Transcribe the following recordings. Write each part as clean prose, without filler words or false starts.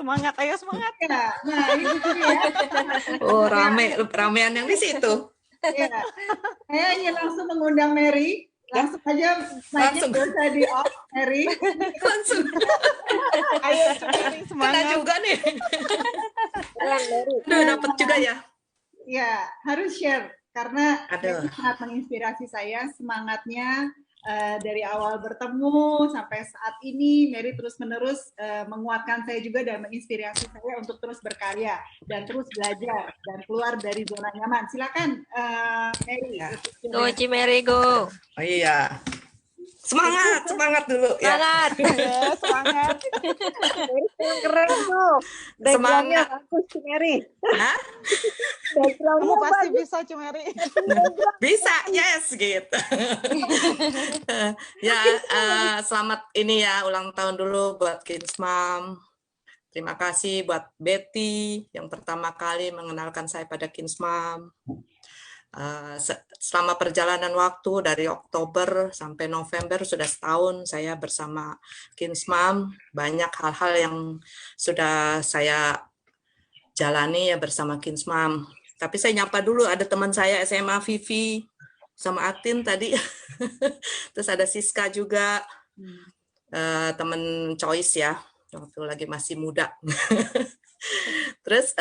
Semangat, ayo semangat. Ya, nah itu dia. Oh, ramean yang di situ. Ya, saya ingin langsung mengundang Mary. Langsung aja Langsung. bisa di off, Mary. Langsung. Ayo Mary, Kena semangat. juga nih. Udah dapat juga ya. Ya, harus share karena Aduh. itu sangat menginspirasi saya semangatnya. Dari awal bertemu sampai saat ini, Mary terus-menerus menguatkan saya juga dan menginspirasi saya untuk terus berkarya dan terus belajar dan keluar dari zona nyaman. Silakan, Mary. Ya. Go, Cimeri, go. Oh iya. Semangat dulu ya. Semangat. Ya, semangat. Keren tuh. Backgroundnya Semangat. bagus, Mary. Hah? Backgroundnya Kamu pasti bagus. bisa, Cimeri. Bisa, yes gitu. Ya, selamat ini ya ulang tahun dulu buat Kinsmam. Terima kasih buat Betty yang pertama kali mengenalkan saya pada Kinsmam. Selama perjalanan waktu dari Oktober sampai November sudah setahun saya bersama Kinsmam, banyak hal-hal yang sudah saya jalani ya bersama Kinsmam. Tapi saya nyapa dulu, ada teman saya SMA Vivi sama Atin tadi, terus ada Siska juga, teman Choice ya, waktu lagi masih muda. Terus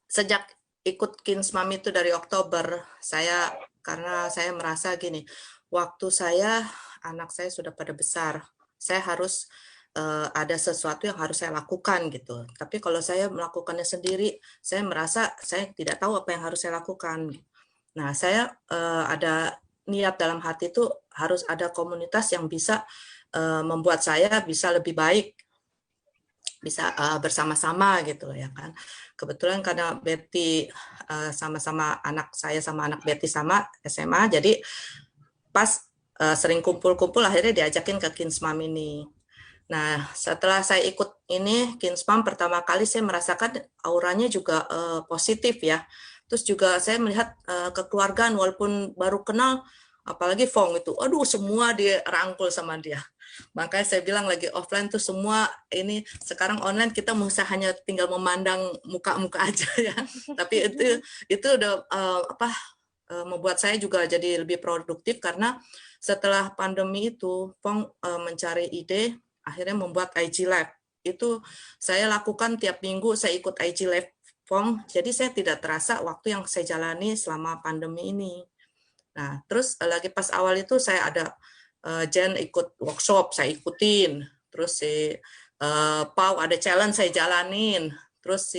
sejak ikut Kinsmam itu dari Oktober, karena saya merasa gini, waktu anak saya sudah pada besar, saya harus ada sesuatu yang harus saya lakukan gitu. Tapi kalau saya melakukannya sendiri, saya merasa saya tidak tahu apa yang harus saya lakukan. Nah, saya ada niat dalam hati itu harus ada komunitas yang bisa membuat saya bisa lebih baik, bisa bersama-sama gitu ya kan. Kebetulan karena Betty sama-sama anak saya sama anak Betty sama SMA, jadi pas sering kumpul-kumpul akhirnya diajakin ke Kinsmam ini. Nah, setelah saya ikut ini Kinsmam pertama kali saya merasakan auranya juga positif ya. Terus juga saya melihat kekeluargaan walaupun baru kenal, apalagi Fong itu, aduh semua dirangkul sama dia. Makanya saya bilang lagi offline tuh semua ini, sekarang online kita hanya tinggal memandang muka-muka aja ya. Tapi itu udah membuat saya juga jadi lebih produktif karena setelah pandemi itu Fong mencari ide, akhirnya membuat IG Lab. Itu saya lakukan tiap minggu, saya ikut IG Lab Fong, jadi saya tidak terasa waktu yang saya jalani selama pandemi ini. Nah, terus lagi pas awal itu saya ada Jen ikut workshop, saya ikutin. Terus si Pau ada challenge, saya jalanin. Terus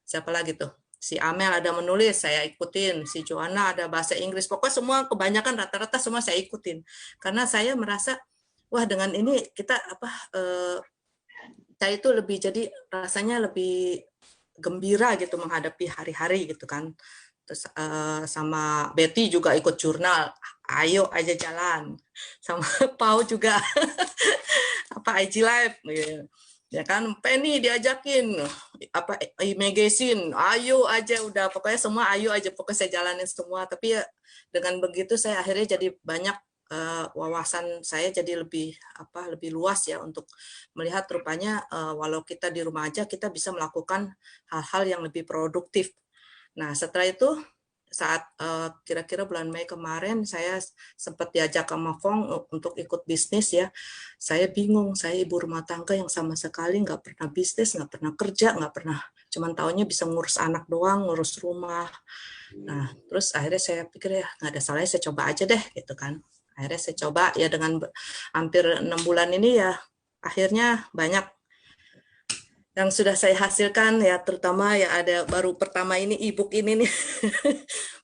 siapa lagi tuh? Si Amel ada menulis, saya ikutin. Si Joanna ada bahasa Inggris. Pokoknya semua kebanyakan rata-rata semua saya ikutin. Karena saya merasa, wah dengan ini kita saya itu lebih jadi rasanya lebih gembira gitu menghadapi hari-hari gitu kan. Terus sama Betty juga ikut jurnal, ayo aja jalan. Sama Pau juga IG Live ya kan. Penny diajakin e-magazine, ayo aja udah, pokoknya semua ayo aja, pokoknya saya jalanin semua. Tapi ya dengan begitu saya akhirnya jadi banyak wawasan saya jadi lebih luas ya untuk melihat rupanya walau kita di rumah aja kita bisa melakukan hal-hal yang lebih produktif. Nah, setelah itu saat kira-kira bulan Mei kemarin saya sempat diajak sama Fong untuk ikut bisnis ya. Saya bingung, saya ibu rumah tangga yang sama sekali nggak pernah bisnis, nggak pernah kerja, nggak pernah, cuman taunya bisa ngurus anak doang, ngurus rumah. Nah, terus akhirnya saya pikir ya nggak ada salahnya saya coba aja deh gitu kan. Akhirnya saya coba ya dengan hampir 6 bulan ini ya akhirnya banyak yang sudah saya hasilkan ya, terutama ya ada baru pertama ini e-book ini nih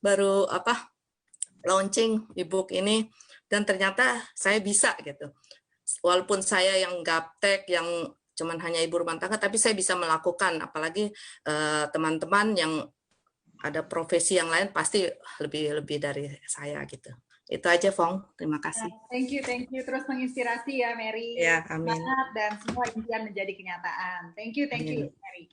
baru launching e-book ini, dan ternyata saya bisa gitu. Walaupun saya yang gaptek, yang cuman hanya ibu rumah tangga, tapi saya bisa melakukan, apalagi teman-teman yang ada profesi yang lain pasti lebih dari saya gitu. Itu aja, Fong. Terima kasih. Thank you. Terus menginspirasi ya, Mary. Ya, amin. Semangat dan semua impian menjadi kenyataan. Thank you, Mary.